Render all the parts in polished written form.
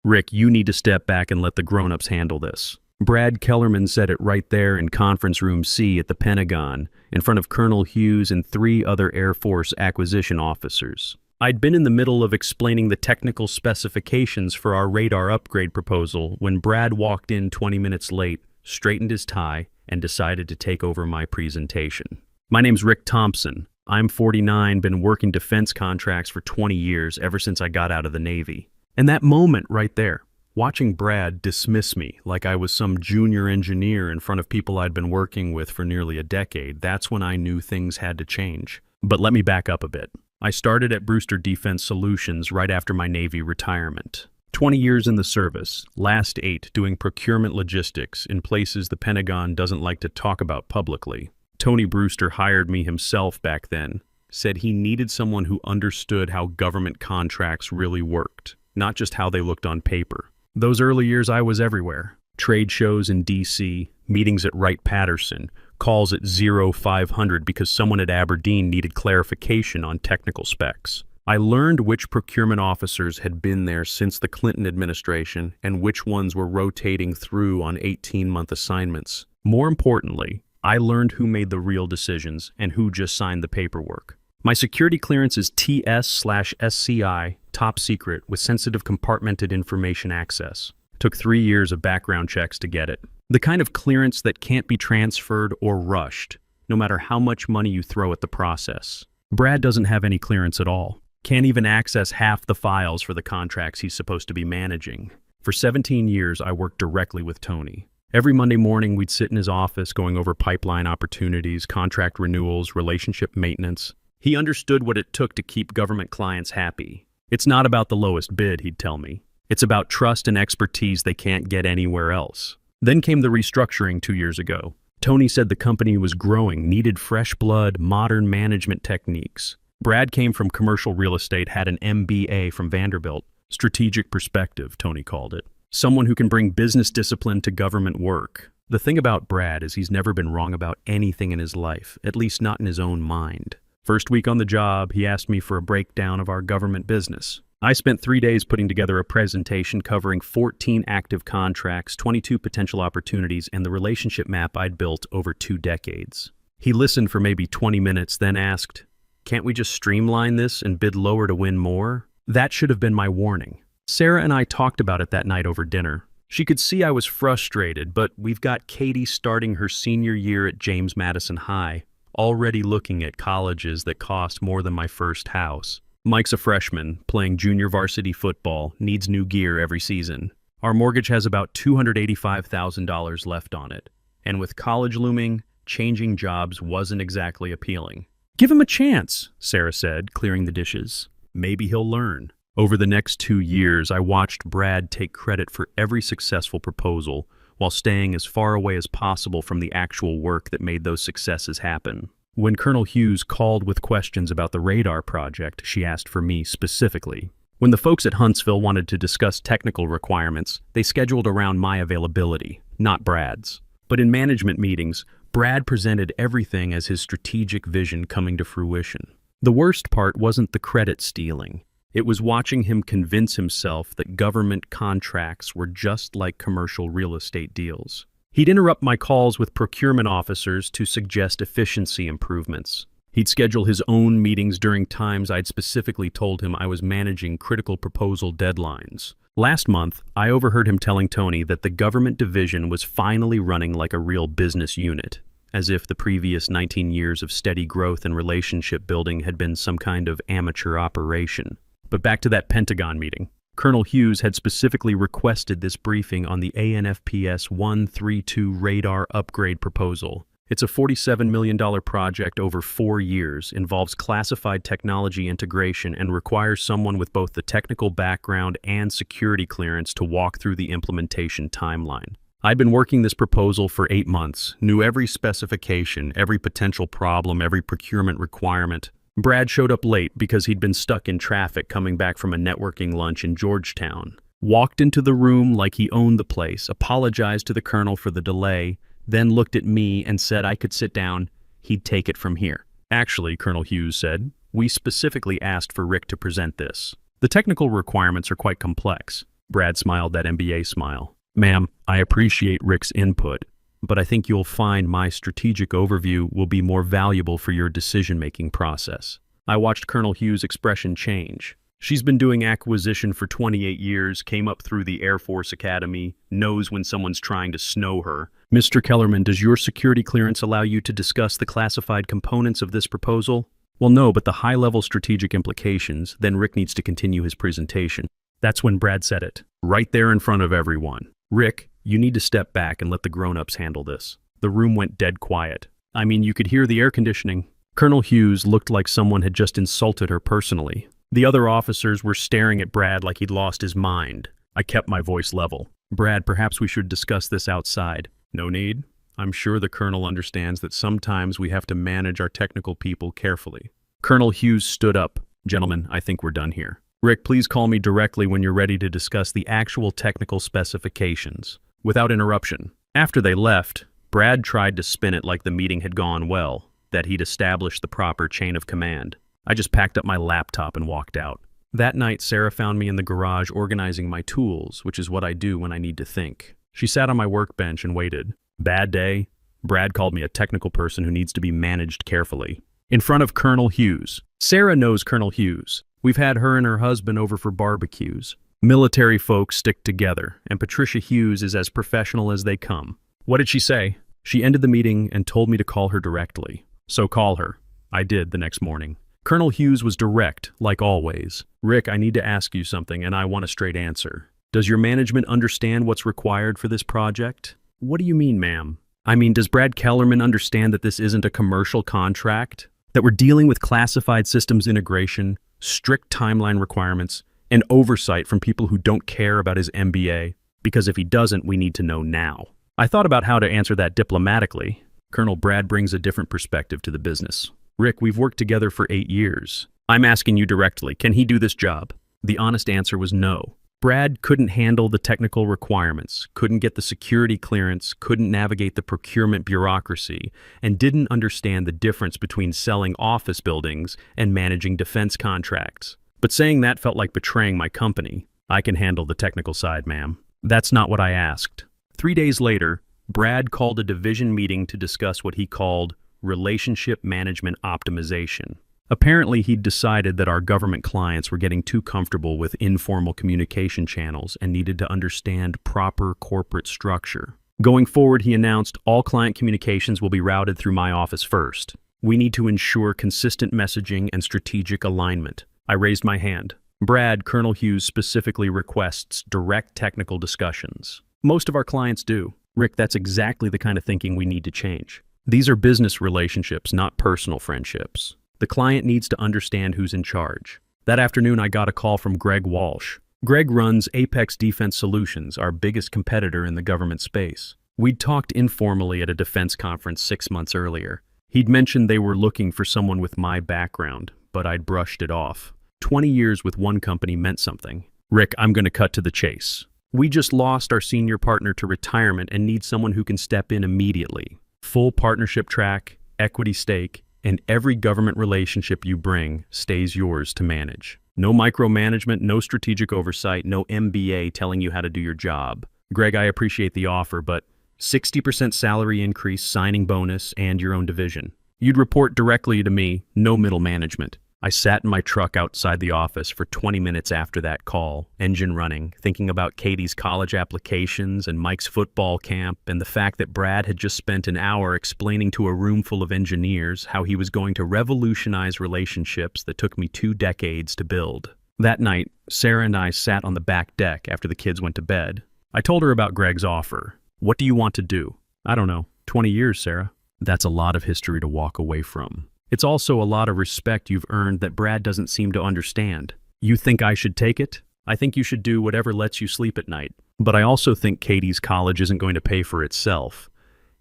Rick, you need to step back and let the grown-ups handle this. Brad Kellerman said it right there in Conference Room C at the Pentagon, in front of Colonel Hughes and 3 other Air Force acquisition officers. I'd been in the middle of explaining the technical specifications for our radar upgrade proposal when Brad walked in 20 minutes late, straightened his tie, and decided to take over my presentation. My name's Rick Thompson. I'm 49, been working defense contracts for 20 years, ever since I got out of the Navy. And that moment right there, watching Brad dismiss me like I was some junior engineer in front of people I'd been working with for nearly a decade, that's when I knew things had to change. But let me back up a bit. I started at Brewster Defense Solutions right after my Navy retirement. 20 years in the service, last 8 doing procurement logistics in places the Pentagon doesn't like to talk about publicly. Tony Brewster hired me himself back then, said he needed someone who understood how government contracts really worked, not just how they looked on paper. Those early years I was everywhere. Trade shows in D.C., meetings at Wright-Patterson, calls at 0500 because someone at Aberdeen needed clarification on technical specs. I learned which procurement officers had been there since the Clinton administration and which ones were rotating through on 18-month assignments. More importantly, I learned who made the real decisions and who just signed the paperwork. My security clearance is TS/SCI, top secret, with sensitive compartmented information access. Took 3 years of background checks to get it. The kind of clearance that can't be transferred or rushed, no matter how much money you throw at the process. Brad doesn't have any clearance at all. Can't even access half the files for the contracts he's supposed to be managing. For 17 years, I worked directly with Tony. Every Monday morning, we'd sit in his office going over pipeline opportunities, contract renewals, relationship maintenance. He understood what it took to keep government clients happy. It's not about the lowest bid, he'd tell me. It's about trust and expertise they can't get anywhere else. Then came the restructuring 2 years ago. Tony said the company was growing, needed fresh blood, modern management techniques. Brad came from commercial real estate, had an MBA from Vanderbilt. Strategic perspective, Tony called it. Someone who can bring business discipline to government work. The thing about Brad is he's never been wrong about anything in his life, at least not in his own mind. First week on the job, he asked me for a breakdown of our government business. I spent 3 days putting together a presentation covering 14 active contracts, 22 potential opportunities, and the relationship map I'd built over 2 decades. He listened for maybe 20 minutes, then asked, "Can't we just streamline this and bid lower to win more?" That should have been my warning. Sarah and I talked about it that night over dinner. She could see I was frustrated, but we've got Katie starting her senior year at James Madison High, already looking at colleges that cost more than my first house. Mike's a freshman, playing junior varsity football, needs new gear every season. Our mortgage has about $285,000 left on it. And with college looming, changing jobs wasn't exactly appealing. "Give him a chance," Sarah said, clearing the dishes. "Maybe he'll learn." Over the next 2 years, I watched Brad take credit for every successful proposal while staying as far away as possible from the actual work that made those successes happen. When Colonel Hughes called with questions about the radar project, she asked for me specifically. When the folks at Huntsville wanted to discuss technical requirements, they scheduled around my availability, not Brad's. But in management meetings, Brad presented everything as his strategic vision coming to fruition. The worst part wasn't the credit stealing. It was watching him convince himself that government contracts were just like commercial real estate deals. He'd interrupt my calls with procurement officers to suggest efficiency improvements. He'd schedule his own meetings during times I'd specifically told him I was managing critical proposal deadlines. Last month, I overheard him telling Tony that the government division was finally running like a real business unit, as if the previous 19 years of steady growth and relationship building had been some kind of amateur operation. But back to that Pentagon meeting. Colonel Hughes had specifically requested this briefing on the ANFPS 132 radar upgrade proposal. It's a $47 million project over 4 years, involves classified technology integration, and requires someone with both the technical background and security clearance to walk through the implementation timeline. I'd been working this proposal for 8 months, knew every specification, every potential problem, every procurement requirement. Brad showed up late because he'd been stuck in traffic coming back from a networking lunch in Georgetown. Walked into the room like he owned the place, apologized to the colonel for the delay, then looked at me and said I could sit down, he'd take it from here. "Actually," Colonel Hughes said, "we specifically asked for Rick to present this. The technical requirements are quite complex. Brad smiled that MBA smile. Ma'am, I appreciate Rick's input, but I think you'll find my strategic overview will be more valuable for your decision-making process. I watched Colonel Hughes' expression change. She's been doing acquisition for 28 years, came up through the Air Force Academy, knows when someone's trying to snow her. Mr. Kellerman, does your security clearance allow you to discuss the classified components of this proposal? Well, no, but the high-level strategic implications. Then Rick needs to continue his presentation. That's when Brad said it, right there in front of everyone. Rick, you need to step back and let the grown-ups handle this. The room went dead quiet. I mean, you could hear the air conditioning. Colonel Hughes looked like someone had just insulted her personally. The other officers were staring at Brad like he'd lost his mind. I kept my voice level. Brad, perhaps we should discuss this outside. No need. I'm sure the Colonel understands that sometimes we have to manage our technical people carefully. Colonel Hughes stood up. Gentlemen, I think we're done here. Rick, please call me directly when you're ready to discuss the actual technical specifications. Without interruption. After they left, Brad tried to spin it like the meeting had gone well, that he'd established the proper chain of command. I just packed up my laptop and walked out. That night, Sarah found me in the garage organizing my tools, which is what I do when I need to think. She sat on my workbench and waited. Bad day. Brad called me a technical person who needs to be managed carefully. In front of Colonel Hughes. Sarah knows Colonel Hughes. We've had her and her husband over for barbecues. Military folks stick together, and Patricia Hughes is as professional as they come. What did she say? She ended the meeting and told me to call her directly. So call her. I did the next morning. Colonel Hughes was direct, like always. Rick, I need to ask you something, and I want a straight answer. Does your management understand what's required for this project? What do you mean, ma'am? I mean, does Brad Kellerman understand that this isn't a commercial contract? That we're dealing with classified systems integration, strict timeline requirements, and oversight from people who don't care about his MBA? Because if he doesn't, we need to know now. I thought about how to answer that diplomatically. Colonel Brad brings a different perspective to the business. Rick, we've worked together for 8 years. I'm asking you directly, can he do this job? The honest answer was no. Brad couldn't handle the technical requirements, couldn't get the security clearance, couldn't navigate the procurement bureaucracy, and didn't understand the difference between selling office buildings and managing defense contracts. But saying that felt like betraying my company. I can handle the technical side, ma'am. That's not what I asked. 3 days later, Brad called a division meeting to discuss what he called relationship management optimization. Apparently, he'd decided that our government clients were getting too comfortable with informal communication channels and needed to understand proper corporate structure. Going forward, he announced all client communications will be routed through my office first. We need to ensure consistent messaging and strategic alignment. I raised my hand. Brad, Colonel Hughes specifically requests direct technical discussions. Most of our clients do. Rick, that's exactly the kind of thinking we need to change. These are business relationships, not personal friendships. The client needs to understand who's in charge. That afternoon, I got a call from Greg Walsh. Greg runs Apex Defense Solutions, our biggest competitor in the government space. We'd talked informally at a defense conference 6 months earlier. He'd mentioned they were looking for someone with my background, but I'd brushed it off. 20 years with one company meant something. Rick, I'm going to cut to the chase. We just lost our senior partner to retirement and need someone who can step in immediately. Full partnership track, equity stake, and every government relationship you bring stays yours to manage. No micromanagement, no strategic oversight, no MBA telling you how to do your job. Greg, I appreciate the offer, but 60% salary increase, signing bonus, and your own division. You'd report directly to me, no middle management. I sat in my truck outside the office for 20 minutes after that call, engine running, thinking about Katie's college applications and Mike's football camp and the fact that Brad had just spent an hour explaining to a room full of engineers how he was going to revolutionize relationships that took me 2 decades to build. That night, Sarah and I sat on the back deck after the kids went to bed. I told her about Greg's offer. What do you want to do? I don't know. 20 years, Sarah. That's a lot of history to walk away from. It's also a lot of respect you've earned that Brad doesn't seem to understand. You think I should take it? I think you should do whatever lets you sleep at night. But I also think Katie's college isn't going to pay for itself.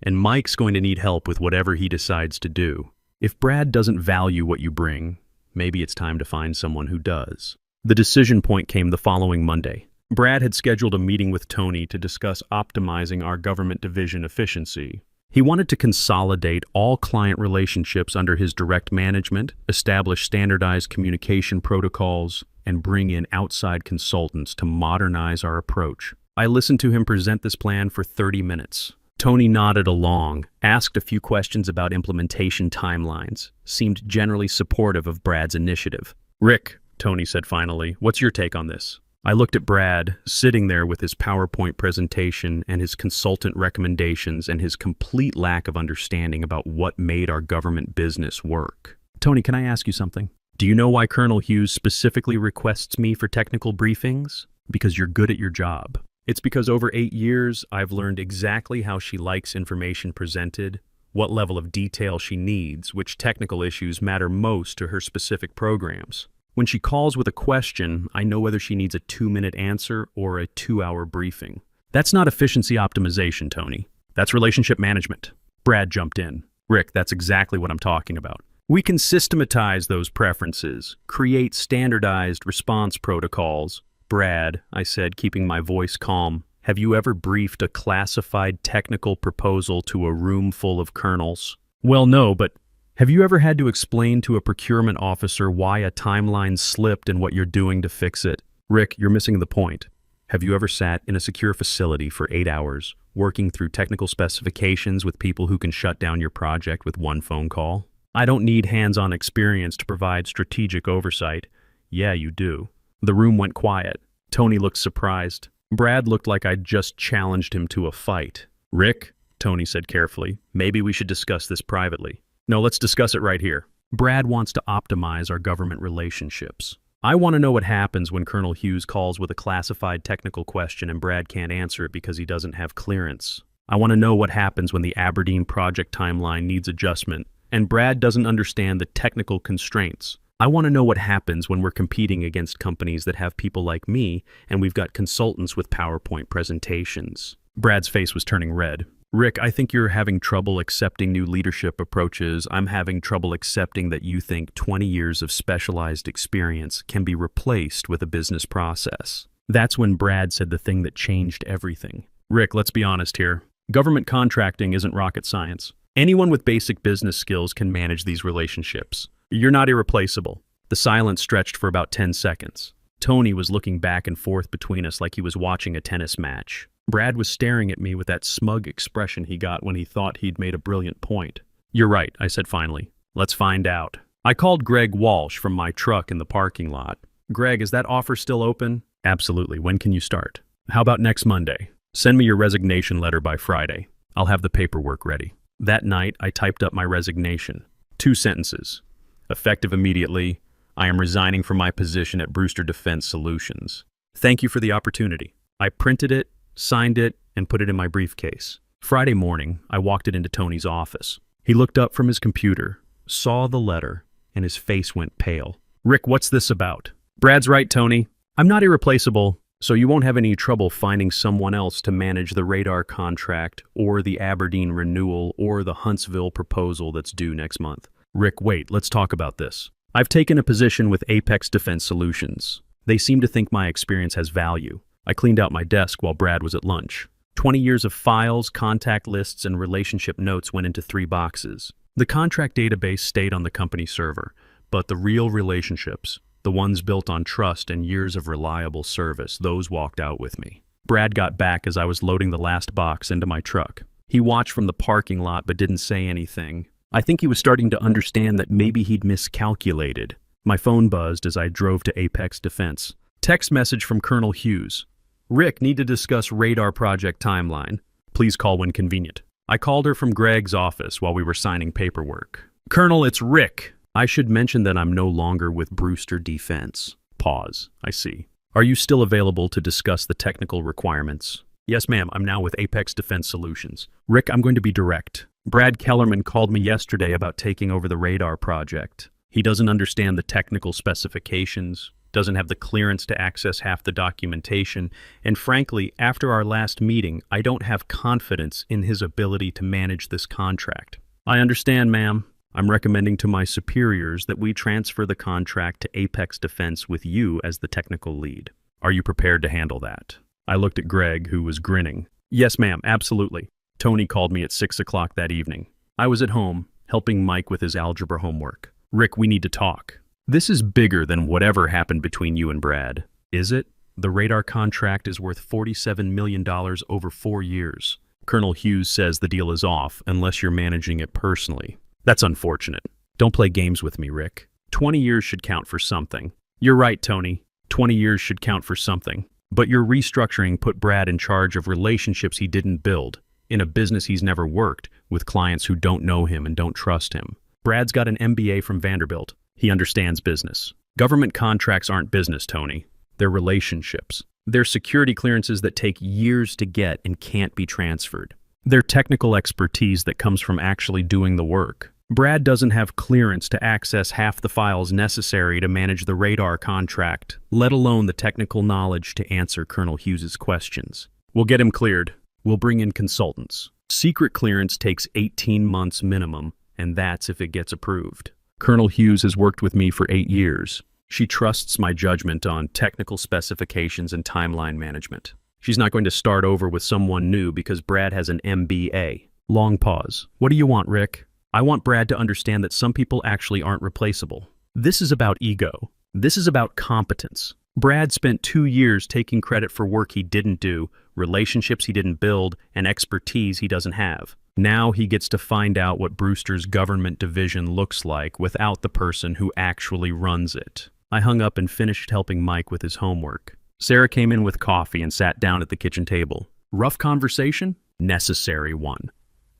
And Mike's going to need help with whatever he decides to do. If Brad doesn't value what you bring, maybe it's time to find someone who does. The decision point came the following Monday. Brad had scheduled a meeting with Tony to discuss optimizing our government division efficiency. He wanted to consolidate all client relationships under his direct management, establish standardized communication protocols, and bring in outside consultants to modernize our approach. I listened to him present this plan for 30 minutes. Tony nodded along, asked a few questions about implementation timelines, seemed generally supportive of Brad's initiative. "Rick," Tony said finally, "what's your take on this?" I looked at Brad, sitting there with his PowerPoint presentation and his consultant recommendations and his complete lack of understanding about what made our government business work. "Tony, can I ask you something? Do you know why Colonel Hughes specifically requests me for technical briefings? Because you're good at your job. It's because over 8 years, I've learned exactly how she likes information presented, what level of detail she needs, which technical issues matter most to her specific programs. When she calls with a question, I know whether she needs a 2-minute answer or a 2-hour briefing. That's not efficiency optimization, Tony. That's relationship management." Brad jumped in. "Rick, that's exactly what I'm talking about. We can systematize those preferences, create standardized response protocols." "Brad," I said, keeping my voice calm, "have you ever briefed a classified technical proposal to a room full of colonels?" "Well, no, but have you ever had to explain to a procurement officer why a timeline slipped and what you're doing to fix it?" "Rick, you're missing the point. Have you ever sat in a secure facility for 8 hours, working through technical specifications with people who can shut down your project with one phone call? I don't need hands-on experience to provide strategic oversight." "Yeah, you do." The room went quiet. Tony looked surprised. Brad looked like I'd just challenged him to a fight. "Rick," Tony said carefully, "maybe we should discuss this privately." "No, let's discuss it right here." Brad wants to optimize our government relationships. I want to know what happens when Colonel Hughes calls with a classified technical question and Brad can't answer it because he doesn't have clearance. I want to know what happens when the Aberdeen project timeline needs adjustment and Brad doesn't understand the technical constraints. I want to know what happens when we're competing against companies that have people like me and we've got consultants with PowerPoint presentations. Brad's face was turning red. "Rick, I think you're having trouble accepting new leadership approaches. I'm having trouble accepting that you think 20 years of specialized experience can be replaced with a business process." That's when Brad said the thing that changed everything. "Rick, let's be honest here. Government contracting isn't rocket science. Anyone with basic business skills can manage these relationships. You're not irreplaceable." The silence stretched for about 10 seconds. Tony was looking back and forth between us like he was watching a tennis match. Brad was staring at me with that smug expression he got when he thought he'd made a brilliant point. "You're right," I said finally. "Let's find out." I called Greg Walsh from my truck in the parking lot. "Greg, is that offer still open?" "Absolutely. When can you start?" "How about next Monday? Send me your resignation letter by Friday. I'll have the paperwork ready." That night, I typed up my resignation. 2 sentences. Effective immediately, I am resigning from my position at Brewster Defense Solutions. Thank you for the opportunity. I printed it, signed it, and put it in my briefcase. Friday morning, I walked it into Tony's office. He looked up from his computer, saw the letter, and his face went pale. "Rick, what's this about?" "Brad's right, Tony. I'm not irreplaceable, so you won't have any trouble finding someone else to manage the radar contract or the Aberdeen renewal or the Huntsville proposal that's due next month." "Rick, wait, let's talk about this. I've taken a position with Apex Defense Solutions. They seem to think my experience has value. I cleaned out my desk while Brad was at lunch. 20 years of files, contact lists, and relationship notes went into 3 boxes. The contract database stayed on the company server, but the real relationships, the ones built on trust and years of reliable service, those walked out with me." Brad got back as I was loading the last box into my truck. He watched from the parking lot but didn't say anything. I think he was starting to understand that maybe he'd miscalculated. My phone buzzed as I drove to Apex Defense. Text message from Colonel Hughes. "Rick, need to discuss radar project timeline. Please call when convenient." I called her from Greg's office while we were signing paperwork. "Colonel, it's Rick. I should mention that I'm no longer with Brewster Defense." Pause. "I see. Are you still available to discuss the technical requirements?" "Yes, ma'am. I'm now with Apex Defense Solutions." "Rick, I'm going to be direct. Brad Kellerman called me yesterday about taking over the radar project. He doesn't understand the technical specifications, doesn't have the clearance to access half the documentation, and frankly, after our last meeting, I don't have confidence in his ability to manage this contract." "I understand, ma'am. I'm recommending to my superiors that we transfer the contract to Apex Defense with you as the technical lead. Are you prepared to handle that?" I looked at Greg, who was grinning. "Yes, ma'am, absolutely." Tony called me at 6 o'clock that evening. I was at home, helping Mike with his algebra homework. "Rick, we need to talk." This is bigger than whatever happened between you and Brad. Is it? The radar contract is worth $47 million over 4 years. Colonel Hughes says the deal is off unless you're managing it personally. That's unfortunate. Don't play games with me, Rick. 20 years should count for something. You're right, Tony. 20 years should count for something. But your restructuring put Brad in charge of relationships he didn't build, in a business he's never worked, with clients who don't know him and don't trust him. Brad's got an MBA from Vanderbilt. He understands business. Government contracts aren't business, Tony. They're relationships. They're security clearances that take years to get and can't be transferred. They're technical expertise that comes from actually doing the work. Brad doesn't have clearance to access half the files necessary to manage the radar contract, let alone the technical knowledge to answer Colonel Hughes's questions. We'll get him cleared. We'll bring in consultants. Secret clearance takes 18 months minimum, and that's if it gets approved. Colonel Hughes has worked with me for 8 years. She trusts my judgment on technical specifications and timeline management. She's not going to start over with someone new because Brad has an MBA. Long pause. What do you want, Rick? I want Brad to understand that some people actually aren't replaceable. This is about ego. This is about competence. Brad spent 2 years taking credit for work he didn't do, relationships he didn't build, and expertise he doesn't have. Now he gets to find out what Brewster's government division looks like without the person who actually runs it. I hung up and finished helping Mike with his homework. Sarah came in with coffee and sat down at the kitchen table. Rough conversation? Necessary one.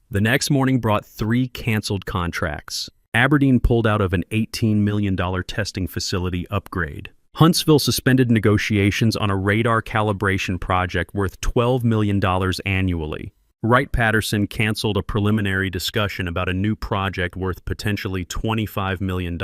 The next morning brought 3 canceled contracts. Aberdeen pulled out of an $18 million testing facility upgrade. Huntsville suspended negotiations on a radar calibration project worth $12 million annually. Wright-Patterson canceled a preliminary discussion about a new project worth potentially $25 million.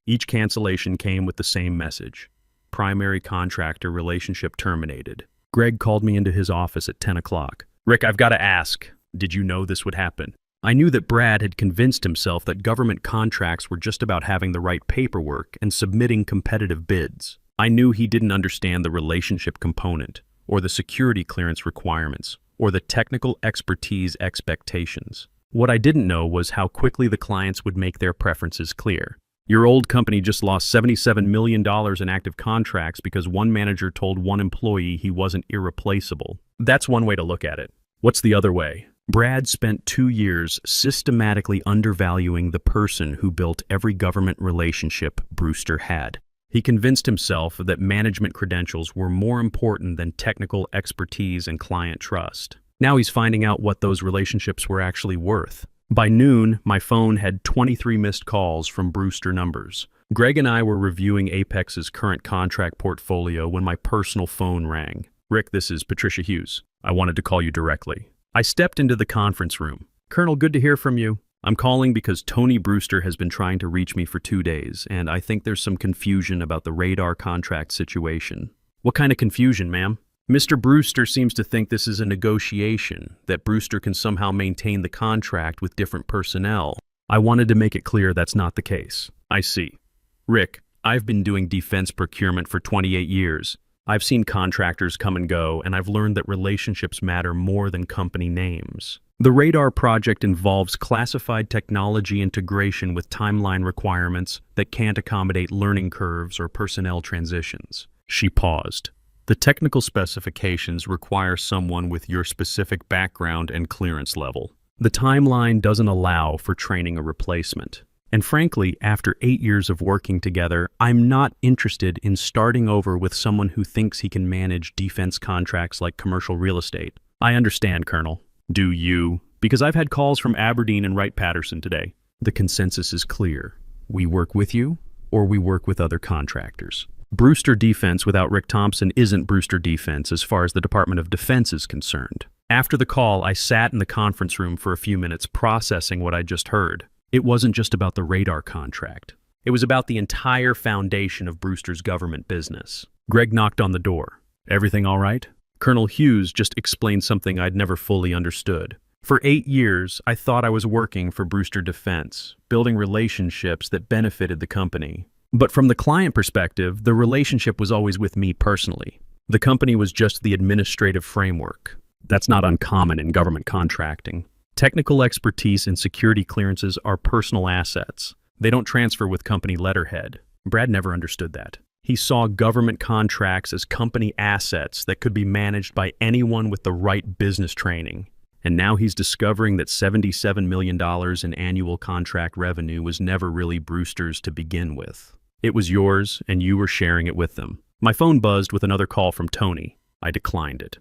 Each cancellation came with the same message. Primary contractor relationship terminated. Greg called me into his office at 10 o'clock. Rick, I've got to ask. Did you know this would happen? I knew that Brad had convinced himself that government contracts were just about having the right paperwork and submitting competitive bids. I knew he didn't understand the relationship component, or the security clearance requirements, or the technical expertise expectations. What I didn't know was how quickly the clients would make their preferences clear. Your old company just lost $77 million in active contracts because one manager told one employee he wasn't irreplaceable. That's one way to look at it. What's the other way? Brad spent 2 years systematically undervaluing the person who built every government relationship Brewster had. He convinced himself that management credentials were more important than technical expertise and client trust. Now he's finding out what those relationships were actually worth. By noon, my phone had 23 missed calls from Brewster numbers. Greg and I were reviewing Apex's current contract portfolio when my personal phone rang. Rick, this is Patricia Hughes. I wanted to call you directly. I stepped into the conference room. Colonel, good to hear from you. I'm calling because Tony Brewster has been trying to reach me for 2 days, and I think there's some confusion about the radar contract situation. What kind of confusion, ma'am? Mr. Brewster seems to think this is a negotiation, that Brewster can somehow maintain the contract with different personnel. I wanted to make it clear that's not the case. I see. Rick, I've been doing defense procurement for 28 years. I've seen contractors come and go, and I've learned that relationships matter more than company names. The radar project involves classified technology integration with timeline requirements that can't accommodate learning curves or personnel transitions. She paused. The technical specifications require someone with your specific background and clearance level. The timeline doesn't allow for training a replacement. And frankly, after 8 years of working together, I'm not interested in starting over with someone who thinks he can manage defense contracts like commercial real estate. I understand, Colonel. Do you? Because I've had calls from Aberdeen and Wright-Patterson today. The consensus is clear. We work with you, or we work with other contractors. Brewster Defense without Rick Thompson isn't Brewster Defense as far as the Department of Defense is concerned. After the call, I sat in the conference room for a few minutes processing what I just heard. It wasn't just about the radar contract. It was about the entire foundation of Brewster's government business. Greg knocked on the door. Everything all right? Colonel Hughes just explained something I'd never fully understood. For 8 years, I thought I was working for Brewster Defense, building relationships that benefited the company. But from the client perspective, the relationship was always with me personally. The company was just the administrative framework. That's not uncommon in government contracting. Technical expertise and security clearances are personal assets. They don't transfer with company letterhead. Brad never understood that. He saw government contracts as company assets that could be managed by anyone with the right business training. And now he's discovering that $77 million in annual contract revenue was never really Brewster's to begin with. It was yours, and you were sharing it with them. My phone buzzed with another call from Tony. I declined it.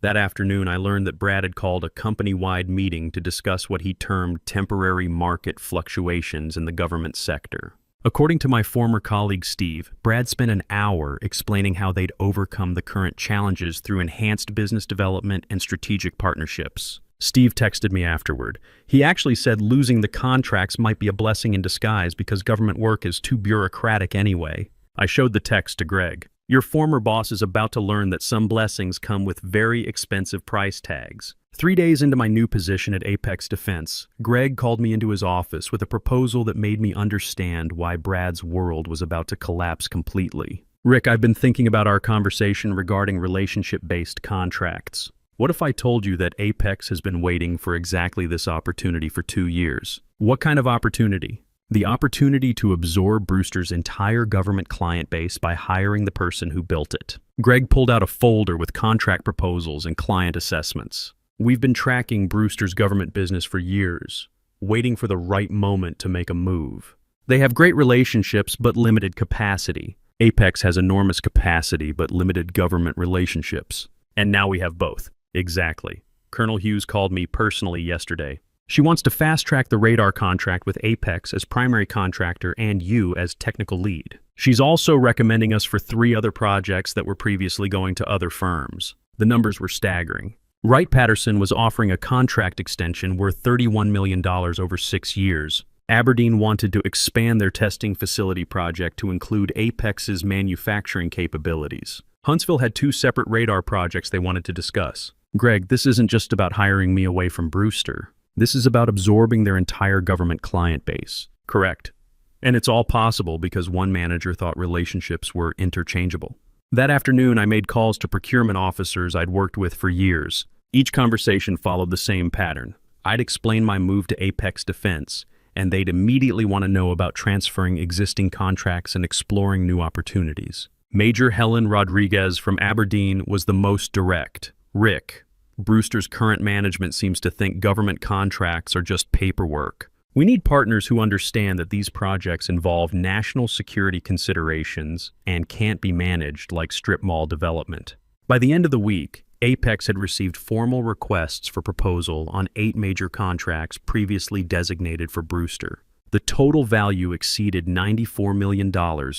That afternoon, I learned that Brad had called a company-wide meeting to discuss what he termed temporary market fluctuations in the government sector. According to my former colleague Steve, Brad spent an hour explaining how they'd overcome the current challenges through enhanced business development and strategic partnerships. Steve texted me afterward. He actually said losing the contracts might be a blessing in disguise because government work is too bureaucratic anyway. I showed the text to Greg. Your former boss is about to learn that some blessings come with very expensive price tags. 3 days into my new position at Apex Defense, Greg called me into his office with a proposal that made me understand why Brad's world was about to collapse completely. Rick, I've been thinking about our conversation regarding relationship-based contracts. What if I told you that Apex has been waiting for exactly this opportunity for 2 years? What kind of opportunity? The opportunity to absorb Brewster's entire government client base by hiring the person who built it. Greg pulled out a folder with contract proposals and client assessments. We've been tracking Brewster's government business for years, waiting for the right moment to make a move. They have great relationships but limited capacity. Apex has enormous capacity but limited government relationships. And now we have both. Exactly. Colonel Hughes called me personally yesterday. She wants to fast-track the radar contract with Apex as primary contractor and you as technical lead. She's also recommending us for 3 other projects that were previously going to other firms. The numbers were staggering. Wright-Patterson was offering a contract extension worth $31 million over 6 years. Aberdeen wanted to expand their testing facility project to include Apex's manufacturing capabilities. Huntsville had 2 separate radar projects they wanted to discuss. Greg, this isn't just about hiring me away from Brewster. This is about absorbing their entire government client base. Correct. And it's all possible because one manager thought relationships were interchangeable. That afternoon, I made calls to procurement officers I'd worked with for years. Each conversation followed the same pattern. I'd explain my move to Apex Defense, and they'd immediately want to know about transferring existing contracts and exploring new opportunities. Major Helen Rodriguez from Aberdeen was the most direct. Rick, Brewster's current management seems to think government contracts are just paperwork. We need partners who understand that these projects involve national security considerations and can't be managed like strip mall development. By the end of the week, Apex had received formal requests for proposal on 8 major contracts previously designated for Brewster. The total value exceeded $94 million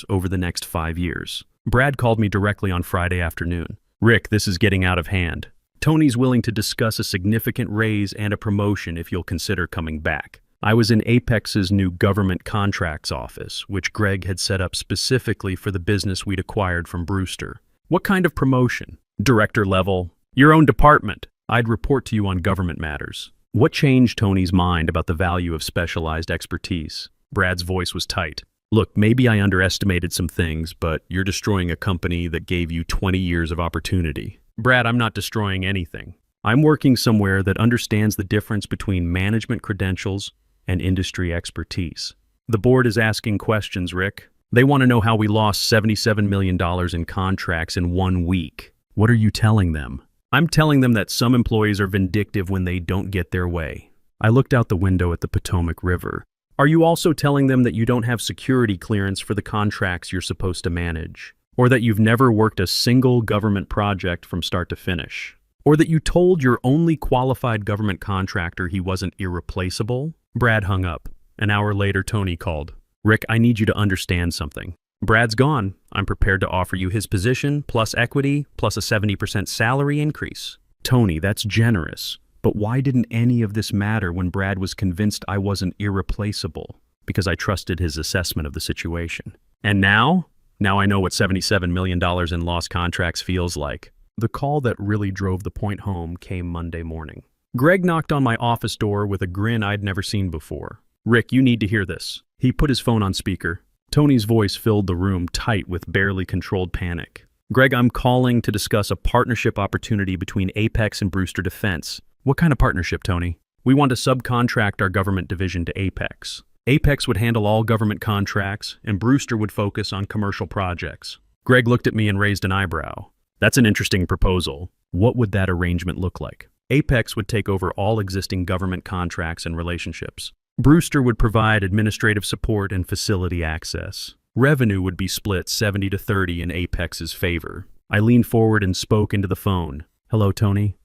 over the next 5 years. Brad called me directly on Friday afternoon. Rick, this is getting out of hand. Tony's willing to discuss a significant raise and a promotion if you'll consider coming back. I was in Apex's new government contracts office, which Greg had set up specifically for the business we'd acquired from Brewster. What kind of promotion? Director level? Your own department. I'd report to you on government matters. What changed Tony's mind about the value of specialized expertise? Brad's voice was tight. Look, maybe I underestimated some things, but you're destroying a company that gave you 20 years of opportunity. Brad, I'm not destroying anything. I'm working somewhere that understands the difference between management credentials and industry expertise. The board is asking questions, Rick. They want to know how we lost $77 million in contracts in 1 week. What are you telling them? I'm telling them that some employees are vindictive when they don't get their way. I looked out the window at the Potomac River. Are you also telling them that you don't have security clearance for the contracts you're supposed to manage? Or that you've never worked a single government project from start to finish? Or that you told your only qualified government contractor he wasn't irreplaceable? Brad hung up. An hour later, Tony called. Rick, I need you to understand something. Brad's gone. I'm prepared to offer you his position, plus equity, plus a 70% salary increase. Tony, that's generous. But why didn't any of this matter when Brad was convinced I wasn't irreplaceable? Because I trusted his assessment of the situation. And now? Now I know what $77 million in lost contracts feels like. The call that really drove the point home came Monday morning. Greg knocked on my office door with a grin I'd never seen before. Rick, you need to hear this. He put his phone on speaker. Tony's voice filled the room tight with barely controlled panic. Greg, I'm calling to discuss a partnership opportunity between Apex and Brewster Defense. What kind of partnership, Tony? We want to subcontract our government division to Apex. Apex would handle all government contracts, and Brewster would focus on commercial projects. Greg looked at me and raised an eyebrow. That's an interesting proposal. What would that arrangement look like? Apex would take over all existing government contracts and relationships. Brewster would provide administrative support and facility access. Revenue would be split 70-30 in Apex's favor. I leaned forward and spoke into the phone. "Hello, Tony?"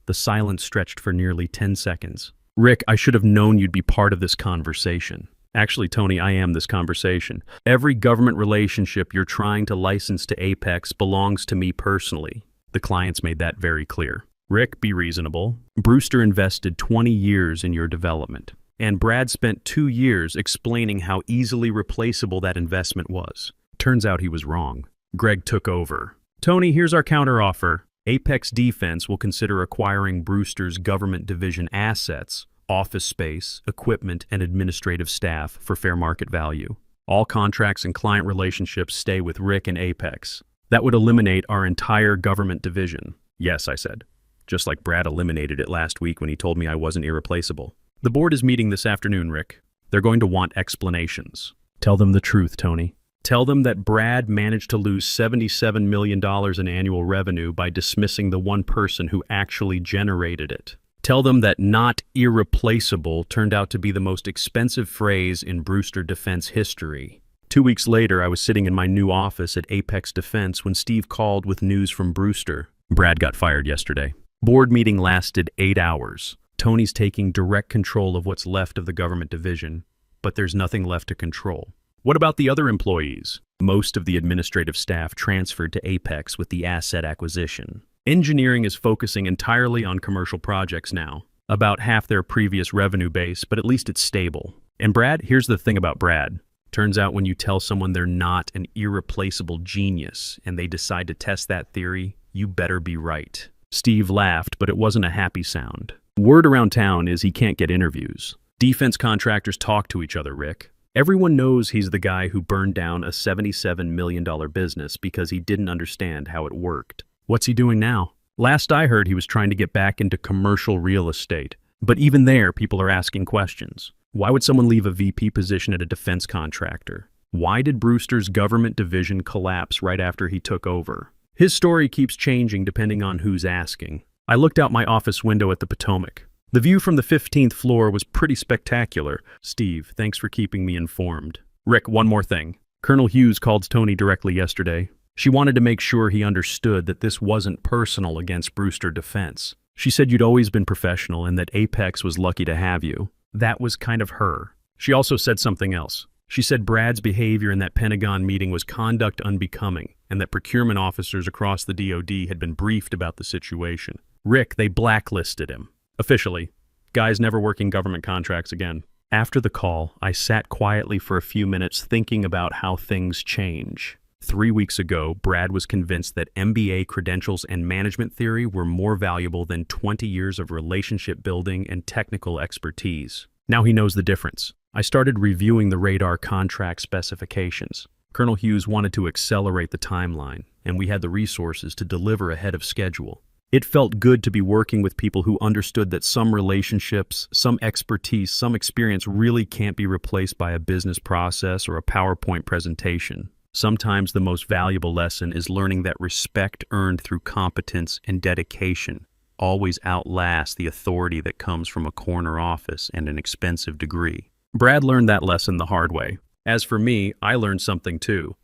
The silence stretched for nearly 10 seconds. "Rick, I should have known you'd be part of this conversation." "Actually, Tony, I am this conversation. Every government relationship you're trying to license to Apex belongs to me personally." The clients made that very clear. "Rick, be reasonable. Brewster invested 20 years in your development, and Brad spent 2 years explaining how easily replaceable that investment was. Turns out he was wrong." Greg took over. "Tony, here's our counteroffer. Apex Defense will consider acquiring Brewster's government division assets, office space, equipment, and administrative staff for fair market value. All contracts and client relationships stay with Rick and Apex. That would eliminate our entire government division." "Yes," I said, just like Brad eliminated it last week when he told me I wasn't irreplaceable. "The board is meeting this afternoon, Rick. They're going to want explanations." "Tell them the truth, Tony. Tell them that Brad managed to lose $77 million in annual revenue by dismissing the one person who actually generated it. Tell them that not irreplaceable turned out to be the most expensive phrase in Brewster Defense history." 2 weeks later, I was sitting in my new office at Apex Defense when Steve called with news from Brewster. "Brad got fired yesterday." Board meeting lasted 8 hours. Tony's taking direct control of what's left of the government division, but there's nothing left to control. "What about the other employees?" "Most of the administrative staff transferred to Apex with the asset acquisition. Engineering is focusing entirely on commercial projects now. About half their previous revenue base, but at least it's stable. And Brad, here's the thing about Brad. Turns out when you tell someone they're not an irreplaceable genius and they decide to test that theory, you better be right." Steve laughed, but it wasn't a happy sound. "Word around town is he can't get interviews. Defense contractors talk to each other, Rick. Everyone knows he's the guy who burned down a $77 million business because he didn't understand how it worked. What's he doing now? Last I heard, he was trying to get back into commercial real estate. But even there, people are asking questions. Why would someone leave a VP position at a defense contractor? Why did Brewster's government division collapse right after he took over? His story keeps changing depending on who's asking." I looked out my office window at the Potomac. The view from the 15th floor was pretty spectacular. "Steve, thanks for keeping me informed." "Rick, one more thing. Colonel Hughes called Tony directly yesterday. She wanted to make sure he understood that this wasn't personal against Brewster Defense. She said you'd always been professional and that Apex was lucky to have you. That was kind of her. She also said something else. She said Brad's behavior in that Pentagon meeting was conduct unbecoming, and that procurement officers across the DoD had been briefed about the situation. Rick, they blacklisted him. Officially. Guy's never working government contracts again." After the call, I sat quietly for a few minutes thinking about how things change. 3 weeks ago, Brad was convinced that MBA credentials and management theory were more valuable than 20 years of relationship building and technical expertise. Now he knows the difference. I started reviewing the radar contract specifications. Colonel Hughes wanted to accelerate the timeline, and we had the resources to deliver ahead of schedule. It felt good to be working with people who understood that some relationships, some expertise, some experience really can't be replaced by a business process or a PowerPoint presentation. Sometimes the most valuable lesson is learning that respect earned through competence and dedication always outlasts the authority that comes from a corner office and an expensive degree. Brad learned that lesson the hard way. As for me, I learned something too.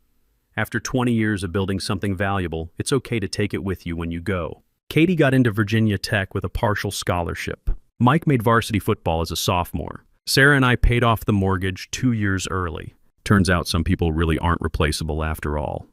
After 20 years of building something valuable, it's okay to take it with you when you go. Katie got into Virginia Tech with a partial scholarship. Mike made varsity football as a sophomore. Sarah and I paid off the mortgage 2 years early. Turns out some people really aren't replaceable after all.